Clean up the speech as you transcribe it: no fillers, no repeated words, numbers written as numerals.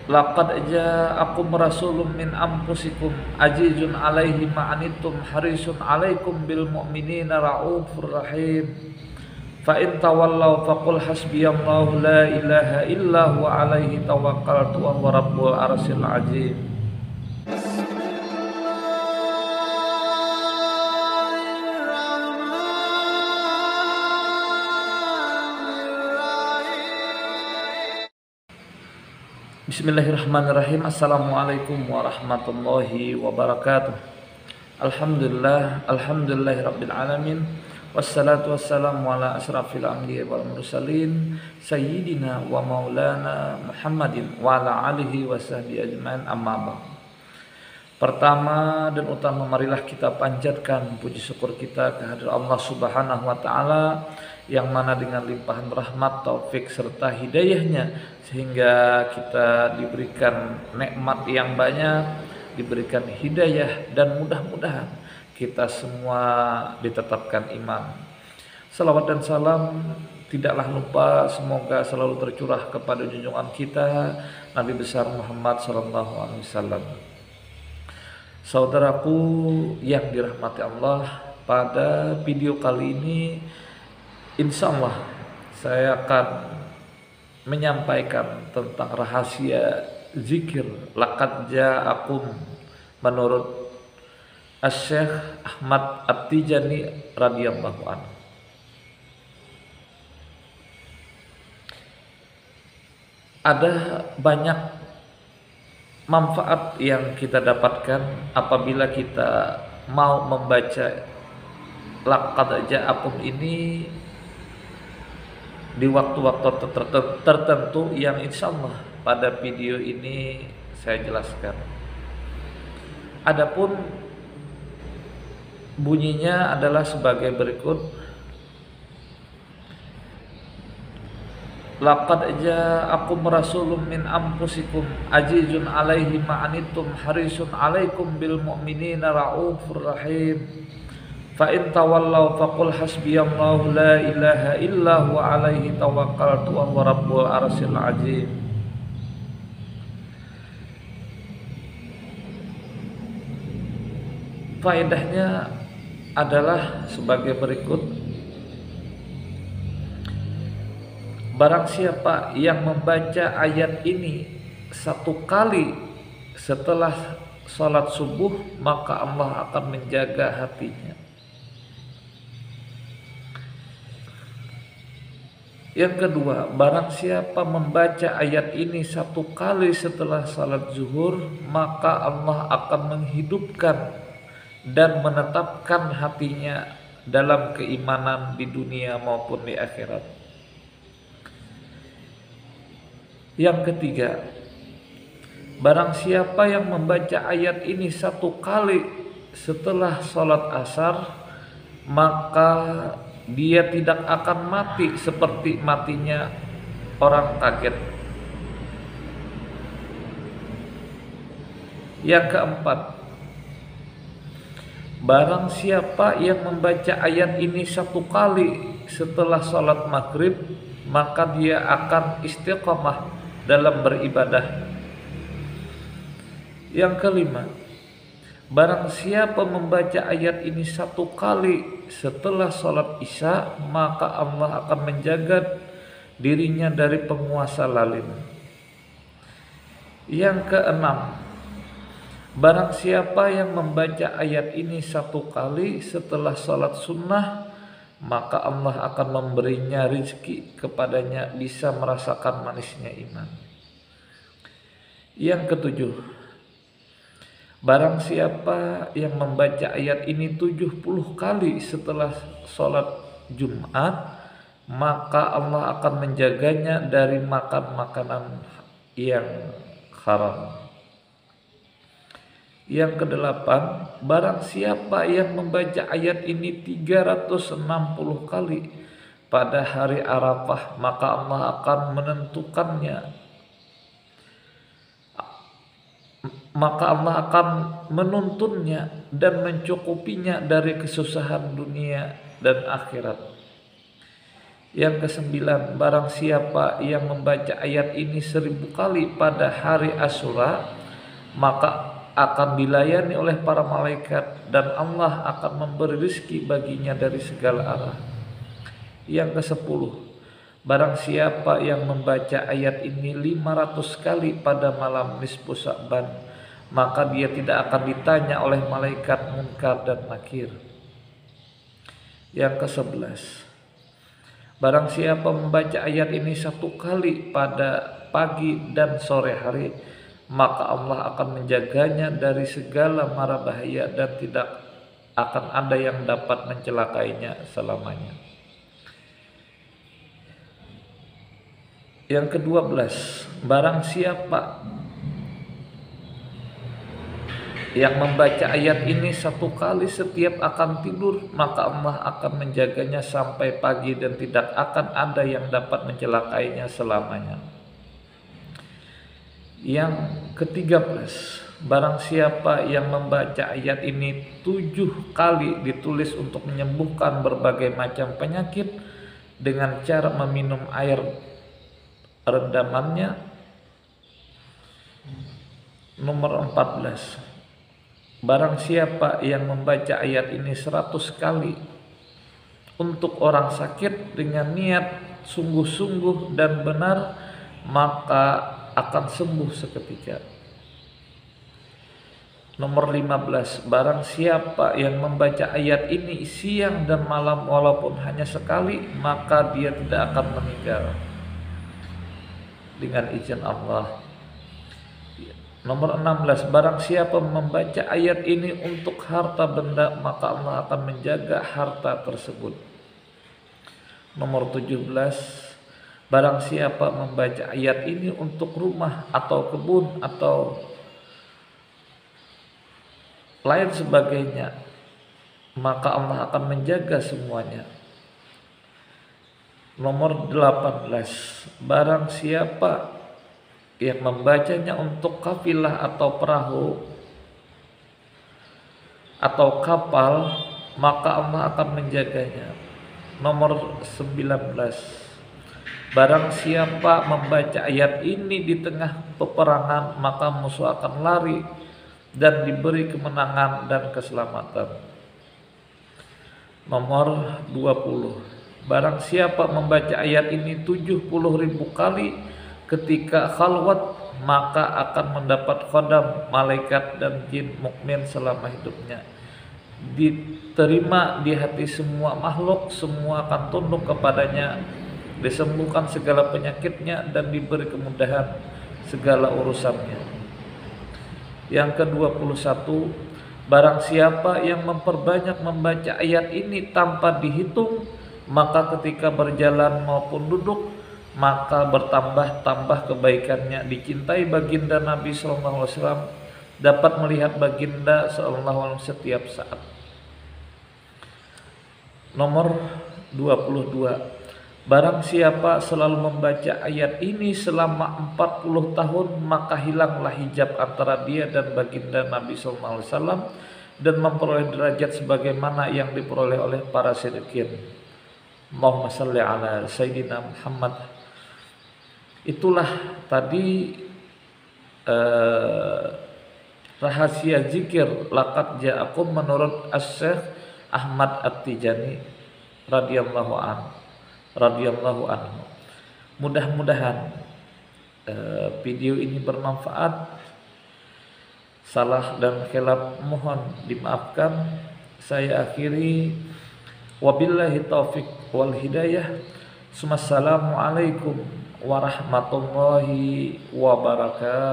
Laqad ja'akum rasulun min anfusikum azizun 'alaihi ma anittum harisun 'alaikum bil mu'minina raufur rahim. Fa in tawallaw faqul hasbiyallahu la ilaha illa huwa 'alaihi tawakkaltu wa huwa rabbul arsyil azim. Bismillahirrahmanirrahim. Assalamualaikum warahmatullahi wabarakatuh. Alhamdulillahirabbil alamin. Wassalatu wassalamu ala asrafil anbiya wal mursalin sayyidina wa maulana Muhammadin wa ala alihi wasahbihi ajmain, amma ba'd. Pertama dan utama, marilah kita panjatkan puji syukur kita kehadirat Allah Subhanahu wa taala yang mana dengan limpahan rahmat, taufik serta hidayahnya sehingga kita diberikan nikmat yang banyak, diberikan hidayah, dan mudah-mudahan kita semua ditetapkan iman. Salawat dan salam tidaklah lupa semoga selalu tercurah kepada junjungan kita Nabi besar Muhammad SAW. Saudaraku yang dirahmati Allah, pada video kali ini insya Allah saya akan menyampaikan tentang rahasia zikir laqad ja'akum menurut Asy-Syaikh Ahmad At-Tijani radhiyallahu anhu. Ada banyak manfaat yang kita dapatkan apabila kita mau membaca laqad ja'akum ini di waktu-waktu tertentu yang insya Allah pada video ini saya jelaskan. Adapun bunyinya adalah sebagai berikut. Laqad ja'akum rasulun min anfusikum azizun 'alaihi ma anittum harisun 'alaikum bil mu'minina raufur rahim. Fa in tawallaw faqul hasbiyallahu la ilaha illa huwa 'alaihi tawakkaltu wa huwa rabbul arsyil azim. Faedahnya adalah sebagai berikut. Barang siapa yang membaca ayat ini satu kali setelah salat subuh, maka Allah akan menjaga hatinya. Yang kedua, barang siapa membaca ayat ini satu kali setelah salat zuhur, maka Allah akan menghidupkan dan menetapkan hatinya dalam keimanan di dunia maupun di akhirat. Yang ketiga, barang siapa yang membaca ayat ini satu kali setelah salat asar, maka dia tidak akan mati seperti matinya orang kaget. Yang keempat, barang siapa yang membaca ayat ini satu kali setelah salat maghrib, maka dia akan istiqamah dalam beribadah. Yang kelima, barang siapa membaca ayat ini satu kali setelah salat isya, maka Allah akan menjaga dirinya dari penguasa lalim. Yang keenam, barang siapa yang membaca ayat ini satu kali setelah salat sunnah, maka Allah akan memberinya rizki kepadanya, bisa merasakan manisnya iman. Yang ketujuh, barang siapa yang membaca ayat ini 70 kali setelah sholat Jumat, maka Allah akan menjaganya dari makan makanan yang haram. Yang kedelapan, barang siapa yang membaca ayat ini 360 kali pada hari Arafah, maka Allah akan menuntunnya dan mencukupinya dari kesusahan dunia dan akhirat. Yang kesembilan, barang siapa yang membaca ayat ini 1000 kali pada hari Asyura, maka akan dilayani oleh para malaikat dan Allah akan memberi rezeki baginya dari segala arah. Yang ke-10, barang siapa yang membaca ayat ini 500 kali pada malam nisfu Sya'ban, maka dia tidak akan ditanya oleh malaikat Munkar dan Nakir. Yang ke-11, barang siapa membaca ayat ini 1 kali pada pagi dan sore hari, maka Allah akan menjaganya dari segala mara bahaya dan tidak akan ada yang dapat mencelakainya selamanya. Yang ke-12, barang siapa yang membaca ayat ini 1 kali setiap akan tidur, maka Allah akan menjaganya sampai pagi dan tidak akan ada yang dapat mencelakainya selamanya. Yang ke-13, barang siapa yang membaca ayat ini 7 kali ditulis untuk menyembuhkan berbagai macam penyakit dengan cara meminum air rendamannya. Nomor 14, barang siapa yang membaca ayat ini 100 kali untuk orang sakit dengan niat sungguh-sungguh dan benar, maka akan sembuh seketika. Nomor 15, barang siapa yang membaca ayat ini siang dan malam walaupun hanya sekali, maka dia tidak akan meninggal dengan izin Allah. Nomor 16, barang siapa membaca ayat ini untuk harta benda, maka Allah akan menjaga harta tersebut. Nomor 17, barang siapa membaca ayat ini untuk rumah atau kebun atau lain sebagainya, maka Allah akan menjaga semuanya. Nomor 18, barang siapa yang membacanya untuk kafilah atau perahu atau kapal, maka Allah akan menjaganya. Nomor 19, barang siapa membaca ayat ini di tengah peperangan, maka musuh akan lari dan diberi kemenangan dan keselamatan. Nomor 20, barang siapa membaca ayat ini 70.000 kali ketika khalwat, maka akan mendapat khodam, malaikat dan jin mukmin selama hidupnya. Diterima di hati semua makhluk, semua akan tunduk kepadanya, disembuhkan segala penyakitnya dan diberi kemudahan segala urusannya. Yang ke-21, barang siapa yang memperbanyak membaca ayat ini tanpa dihitung, maka ketika berjalan maupun duduk, maka bertambah-tambah kebaikannya, dicintai baginda Nabi SAW, dapat melihat baginda SAW setiap saat. Nomor 22, barang siapa selalu membaca ayat ini selama 40 tahun, maka hilanglah hijab antara dia dan baginda Nabi SAW dan memperoleh derajat sebagaimana yang diperoleh oleh para siddiqin. Allahumma salli ala Sayyidina Muhammad. Itulah tadi rahasia zikir laqad ja'akum menurut Asy-Syaikh Ahmad At-Tijani radhiyallahu anhu. Mudah-mudahan video ini bermanfaat. Salah dan khilaf mohon dimaafkan. Saya akhiri, wabillahi taufik wal hidayah. Assalamualaikum warahmatullahi wabarakatuh.